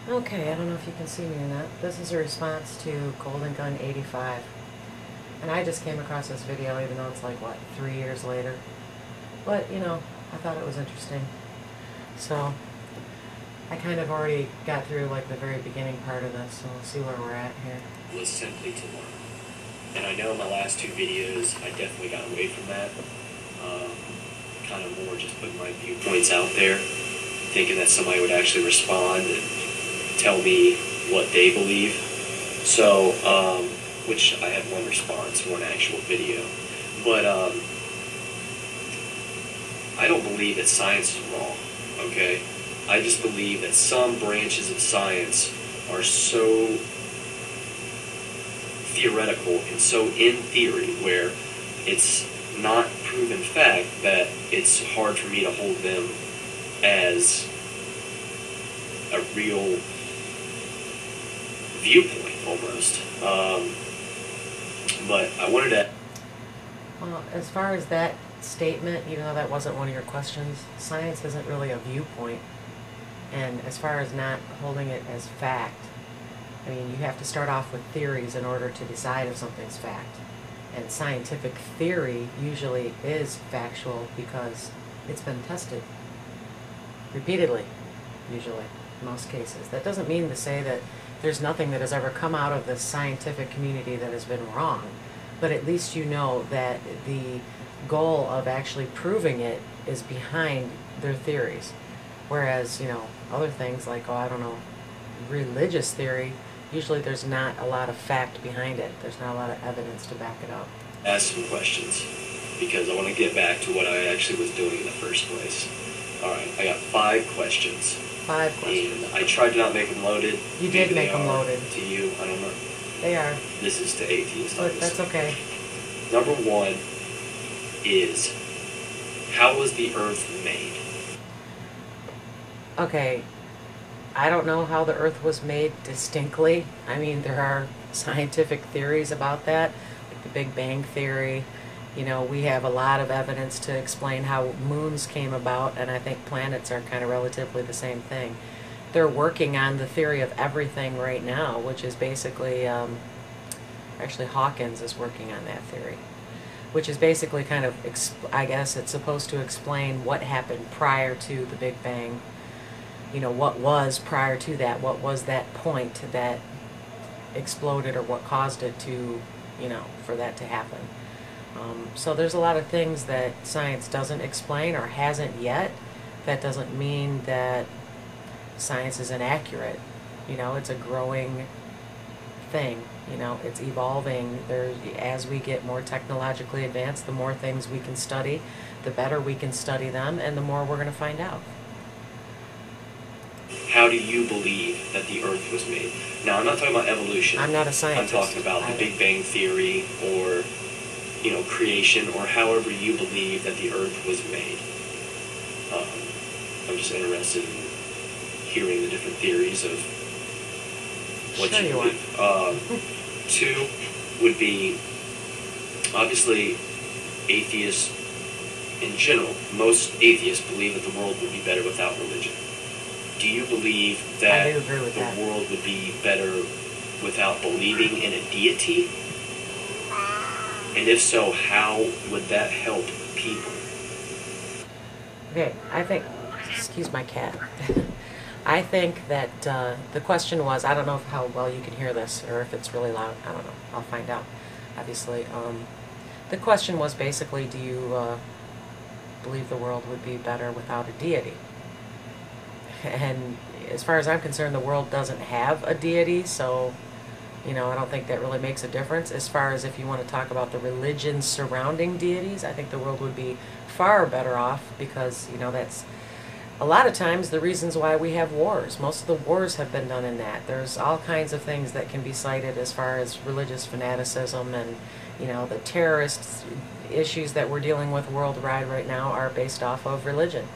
Okay, I don't know if you can see me or not. This is a response to Goldengun85. And I just came across this video even though it's like, what, 3 years later? But, you know, I thought it was interesting. So, I kind of already got through like the very beginning part of this, so we'll see where we're at here. Was simply to learn. And I know in my last 2 videos, I definitely got away from that. Kind of more just putting my viewpoints out there, thinking that somebody would actually respond and tell me what they believe. So, which I had one response, one actual video. But, I don't believe that science is wrong, okay? I just believe that some branches of science are so theoretical and so in theory where it's not proven fact that it's hard for me to hold them as a real viewpoint almost. But I wanted to... Well, as far as that statement, even though that wasn't one of your questions, science isn't really a viewpoint. And as far as not holding it as fact, I mean, you have to start off with theories in order to decide if something's fact. And scientific theory usually is factual because it's been tested repeatedly, usually, in most cases. That doesn't mean to say that there's nothing that has ever come out of the scientific community that has been wrong, but at least you know that the goal of actually proving it is behind their theories. Whereas, you know, other things like, oh, I don't know, religious theory, usually there's not a lot of fact behind it. There's not a lot of evidence to back it up. Ask some questions, because I want to get back to what I actually was doing in the first place. Alright, I got 5 questions. 5 questions. And I tried to not make them loaded. You did make them loaded. To you, I don't know. They are. This is to atheists. But that's okay. Number 1 is, how was the earth made? Okay, I don't know how the earth was made distinctly. I mean, there are scientific theories about that, like the Big Bang Theory. You know, we have a lot of evidence to explain how moons came about, and I think planets are kind of relatively the same thing. They're working on the theory of everything right now, which is basically, actually Hawkins is working on that theory, which is basically kind of, I guess it's supposed to explain what happened prior to the Big Bang. You know, what was prior to that, what was that point that exploded, or what caused it to, you know, for that to happen. So there's a lot of things that science doesn't explain or hasn't yet. That doesn't mean that science is inaccurate. You know, it's a growing thing. You know, it's evolving. As we get more technologically advanced, the more things we can study, the better we can study them, and the more we're going to find out. How do you believe that the earth was made? Now, I'm not talking about evolution. I'm not a scientist. I'm talking about the Big Bang Theory, or, you know, creation, or however you believe that the earth was made. I'm just interested in hearing the different theories of what you believe. 2 would be, obviously, atheists in general. Most atheists believe that the world would be better without religion. Do you believe that the world would be better without believing in a deity? And if so, how would that help people? Okay, I think, excuse my cat. I think that the question was, I don't know how well you can hear this, or if it's really loud, I don't know, I'll find out, obviously. The question was basically, do you believe the world would be better without a deity? And as far as I'm concerned, the world doesn't have a deity, so, you know, I don't think that really makes a difference. As far as if you want to talk about the religions surrounding deities, I think the world would be far better off, because, you know, that's a lot of times the reasons why we have wars. Most of the wars have been done in that. There's all kinds of things that can be cited as far as religious fanaticism, and, you know, the terrorist issues that we're dealing with worldwide right now are based off of religion.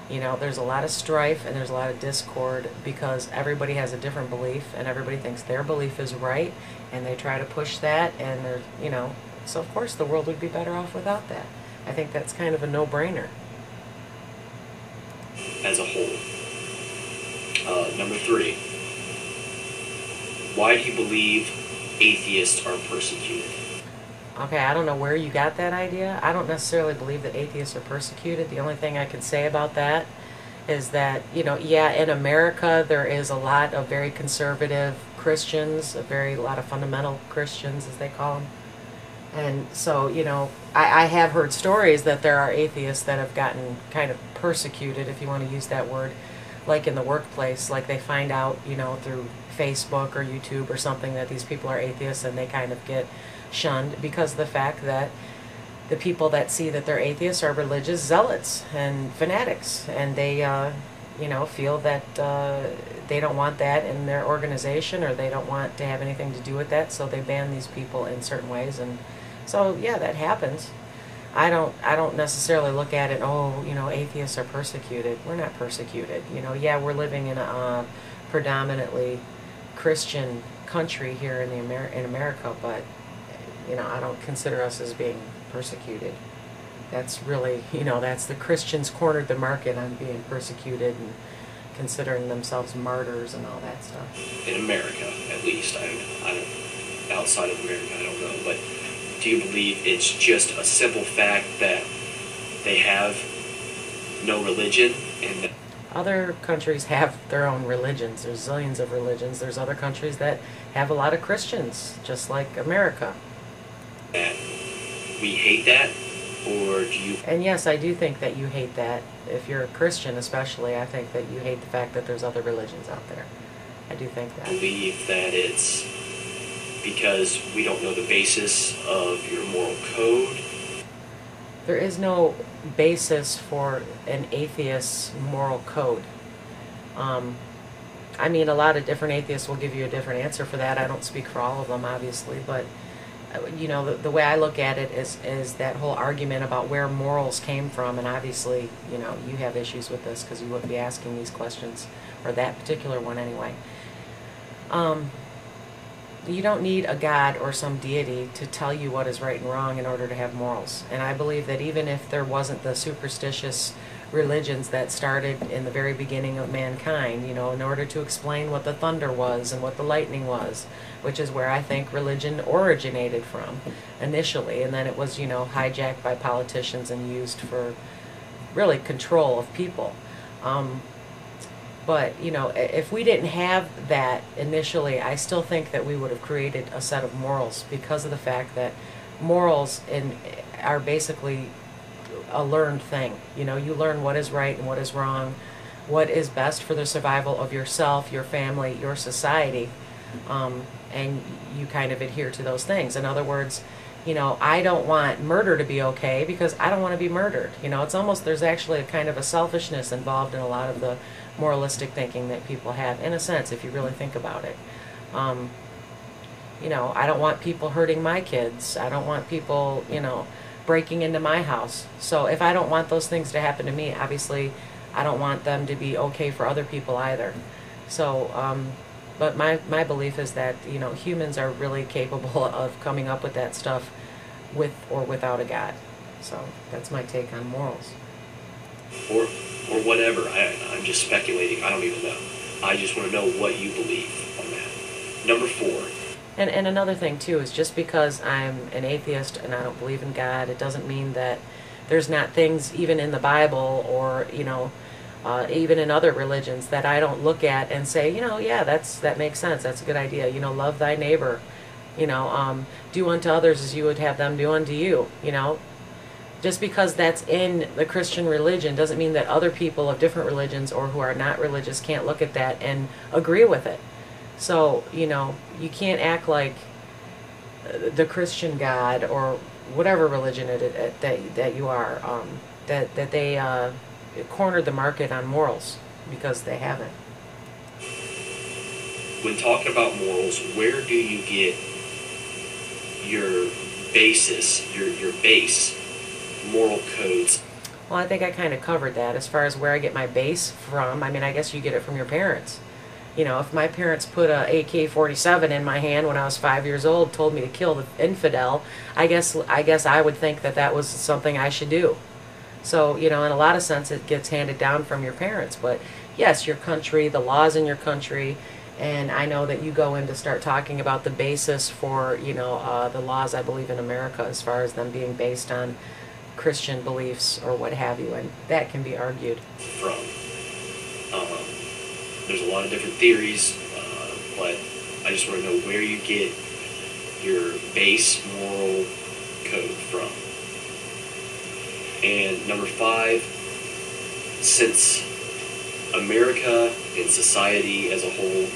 You know, there's a lot of strife and there's a lot of discord because everybody has a different belief and everybody thinks their belief is right, and they try to push that, and they're, you know, so of course the world would be better off without that. I think that's kind of a no-brainer. As a whole. Number 3, Why do you believe atheists are persecuted? Okay, I don't know where you got that idea. I don't necessarily believe that atheists are persecuted. The only thing I can say about that is that, yeah, in America there is a lot of very conservative Christians, a lot of fundamental Christians, as they call them. And so, I have heard stories that there are atheists that have gotten kind of persecuted, if you want to use that word, like in the workplace, like they find out, through Facebook or YouTube or something that these people are atheists, and they kind of get shunned because of the fact that the people that see that they're atheists are religious zealots and fanatics, and they feel that they don't want that in their organization, or they don't want to have anything to do with that, so they ban these people in certain ways. And so yeah, that happens. I don't necessarily look at it, atheists are persecuted. We're not persecuted. Yeah, we're living in a predominantly Christian country here in America, but I don't consider us as being persecuted. That's really, that's the Christians cornered the market on being persecuted and considering themselves martyrs and all that stuff. In America, at least. I don't, outside of America, I don't know. But do you believe it's just a simple fact that they have no religion? And other countries have their own religions. There's zillions of religions. There's other countries that have a lot of Christians, just like America. That we hate that, or do you? And yes, I do think that you hate that. If you're a Christian especially, I think that you hate the fact that there's other religions out there. I do think that. Believe that it's because we don't know the basis of your moral code? There is no basis for an atheist's moral code. I mean, a lot of different atheists will give you a different answer for that. I don't speak for all of them, obviously, but the way I look at it is that whole argument about where morals came from, and obviously, you have issues with this because you wouldn't be asking these questions, or that particular one anyway. You don't need a God or some deity to tell you what is right and wrong in order to have morals. And I believe that even if there wasn't the superstitious religions that started in the very beginning of mankind, in order to explain what the thunder was and what the lightning was, which is where I think religion originated from initially, and then it was, hijacked by politicians and used for really control of people. But, if we didn't have that initially, I still think that we would have created a set of morals, because of the fact that morals are basically a learned thing. You learn what is right and what is wrong, what is best for the survival of yourself, your family, your society, and you kind of adhere to those things. In other words, I don't want murder to be okay because I don't want to be murdered. It's almost, there's actually a kind of a selfishness involved in a lot of the moralistic thinking that people have, in a sense, if you really think about it. I don't want people hurting my kids. I don't want people, breaking into my house. So if I don't want those things to happen to me, obviously I don't want them to be okay for other people either. So, but my belief is that, humans are really capable of coming up with that stuff with or without a God. So that's my take on morals. Or whatever. I'm just speculating. I don't even know. I just want to know what you believe on that. Number 4. And another thing, too, is just because I'm an atheist and I don't believe in God, it doesn't mean that there's not things, even in the Bible or, even in other religions, that I don't look at and say, yeah, that makes sense. That's a good idea. Love thy neighbor. Do unto others as you would have them do unto you. Just because that's in the Christian religion doesn't mean that other people of different religions or who are not religious can't look at that and agree with it. So, you can't act like the Christian God or whatever religion that you are, that they cornered the market on morals, because they haven't. When talking about morals, where do you get your basis, your base moral codes? Well, I think I kind of covered that as far as where I get my base from. I mean, I guess you get it from your parents. If my parents put a AK-47 in my hand when I was 5 years old, told me to kill the infidel, I guess I would think that was something I should do. So, in a lot of sense, it gets handed down from your parents. But yes, your country, the laws in your country, And I know that you go in to start talking about the basis for, the laws, I believe, in America, as far as them being based on Christian beliefs or what have you, and that can be argued. From. There's a lot of different theories, but I just want to know where you get your base moral code from. And number 5, since America and society as a whole,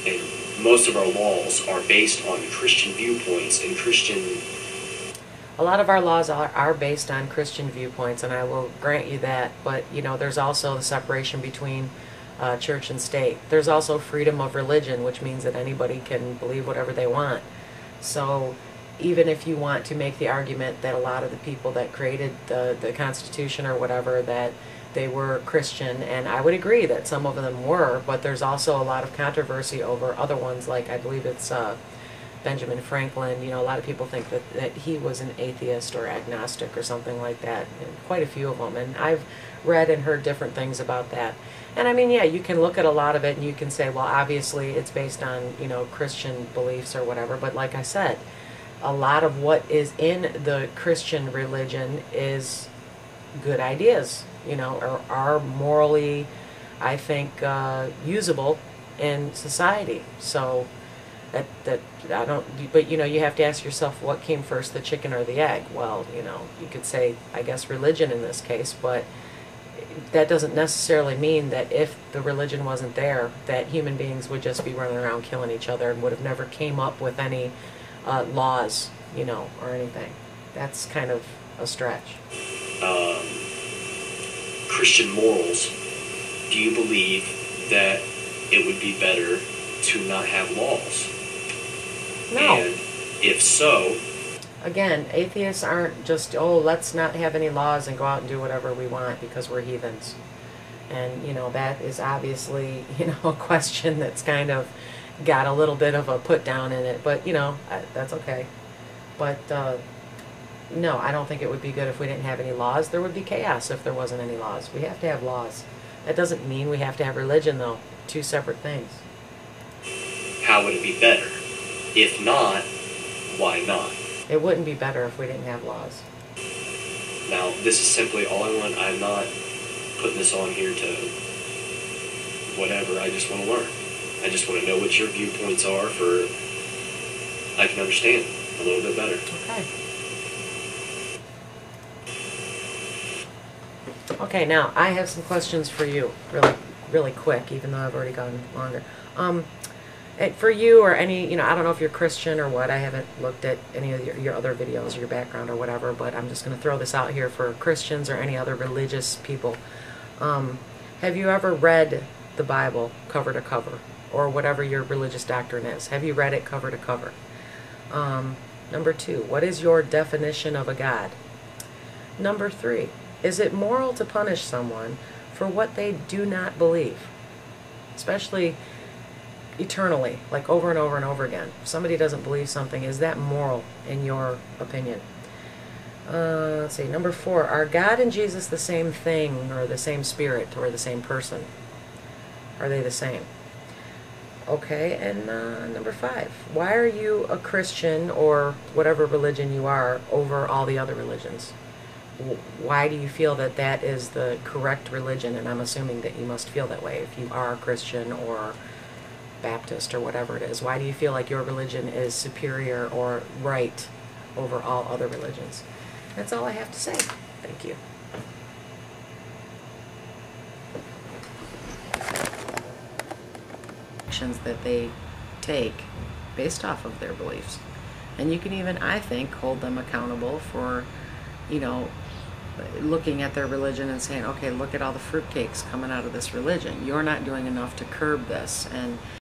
and most of our laws are based on Christian viewpoints and Christian... A lot of our laws are based on Christian viewpoints, and I will grant you that, but there's also the separation between church and state. There's also freedom of religion, which means that anybody can believe whatever they want. So even if you want to make the argument that a lot of the people that created the Constitution or whatever, that they were Christian, and I would agree that some of them were, but there's also a lot of controversy over other ones, like I believe it's Benjamin Franklin. A lot of people think that he was an atheist or agnostic or something like that, and quite a few of them, and I've read and heard different things about that. And I mean, yeah, you can look at a lot of it and you can say, well, obviously it's based on, Christian beliefs or whatever, but like I said, a lot of what is in the Christian religion is good ideas, or are morally, I think, usable in society. So that I don't, but you have to ask yourself, what came first, the chicken or the egg? Well, you could say, I guess, religion in this case, but that doesn't necessarily mean that if the religion wasn't there, that human beings would just be running around killing each other and would have never came up with any laws, or anything. That's kind of a stretch. Christian morals, do you believe that it would be better to not have laws? No. And if so... Again, atheists aren't just, let's not have any laws and go out and do whatever we want because we're heathens. And, that is obviously, a question that's kind of got a little bit of a put down in it. But, that's okay. But, no, I don't think it would be good if we didn't have any laws. There would be chaos if there wasn't any laws. We have to have laws. That doesn't mean we have to have religion, though. Two separate things. How would it be better? If not, why not? It wouldn't be better if we didn't have laws. Now, this is simply all I want. I'm not putting this on here to whatever. I just want to learn. I just want to know what your viewpoints are for I can understand a little bit better. Okay. Okay, now I have some questions for you, really quick, even though I've already gone longer. For you or any, I don't know if you're Christian or what. I haven't looked at any of your other videos or your background or whatever, but I'm just going to throw this out here for Christians or any other religious people. Have you ever read the Bible cover to cover, or whatever your religious doctrine is? Have you read it cover to cover? Number 2, what is your definition of a God? Number 3, is it moral to punish someone for what they do not believe? Especially eternally, like over and over and over again. If somebody doesn't believe something, is that moral in your opinion? Let's see, number 4, are God and Jesus the same thing, or the same spirit, or the same person? Are they the same? Okay, and number 5, why are you a Christian, or whatever religion you are, over all the other religions? Why do you feel that that is the correct religion? And I'm assuming that you must feel that way if you are a Christian or Baptist or whatever it is. Why do you feel like your religion is superior or right over all other religions? That's all I have to say. Thank you. Actions that they take based off of their beliefs. And you can even, I think, hold them accountable for, looking at their religion and saying, okay, look at all the fruitcakes coming out of this religion. You're not doing enough to curb this. And